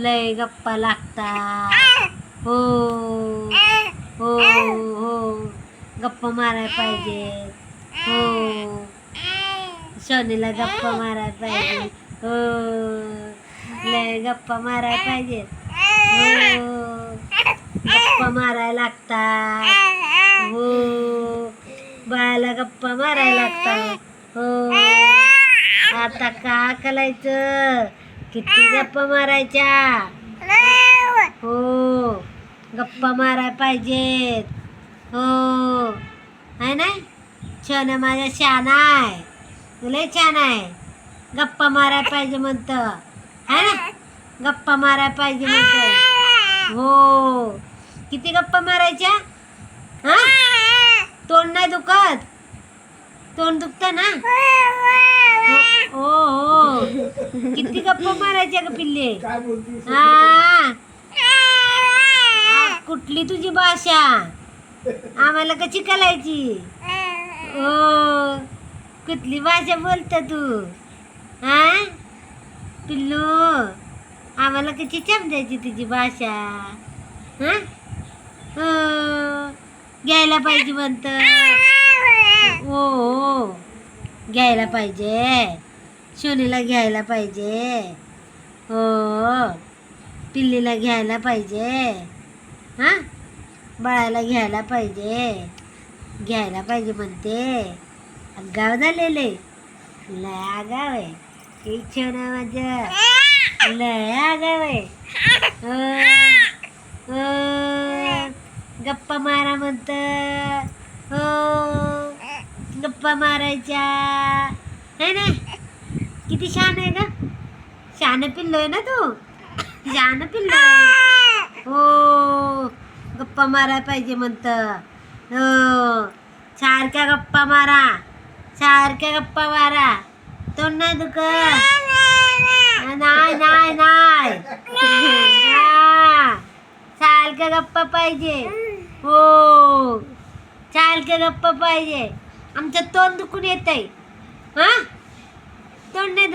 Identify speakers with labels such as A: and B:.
A: लय गप्पा लागतात. हो हो हो गप्पा मारायला पाहिजे. हो शनीला गप्पा मारायला पाहिजे. हो लय गप्पा मारायला पाहिजे. हो गप्पा मारायला लागतात. हो बाळाला गप्पा मारायला लागतात. हो आता का करायचं? किती गप्पा मारायच्या? हो गप्पा मारायला पाहिजेत. हो आहे नाही छान माझ्या शान आहे. तुला छान आहे. गप्पा मारायला पाहिजे म्हणतं है ना. गप्पा मारायला पाहिजे म्हणतं. हो किती गप्पा मारायच्या? हा तोंड नाही दुखत? तोंड दुखतं ना. हो हो किती गप्पा मारायच्या ग पिल्ले? हा कुठली तुझी भाषा? आम्हाला कशी कळायची? हो कुठली भाषा बोलता तू? हा पिल्लू आम्हाला कशी समजायची तुझी भाषा? हा हो घ्यायला पाहिजे म्हणतं. हो हो घ्यायला पाहिजे. सोनीला घ्यायला पाहिजे. हो पिल्लीला घ्यायला पाहिजे. हां बाळाला घ्यायला पाहिजे. घ्यायला पाहिजे म्हणते. आगाव झालेले लय आगाव आहे. ही छान माझं लय आगाव आहे. हो गप्पा मारा म्हणतं. हो गप्पा मारायच्या है ना. किती छान आहे ग. शान पिल्लो आहे ना तू. शान पिल्लो आहे. हो गप्पा मारायला पाहिजे म्हणतं. हो सारख्या गप्पा मारा. सारख्या गप्पा मारा. तोंड नाही दुखत? नाही नाही नाही सारख्या गप्पा पाहिजे. हो सारख्या गप्पा पाहिजे. आमचं तोंड दुखून येतंय. हा तोंड नाही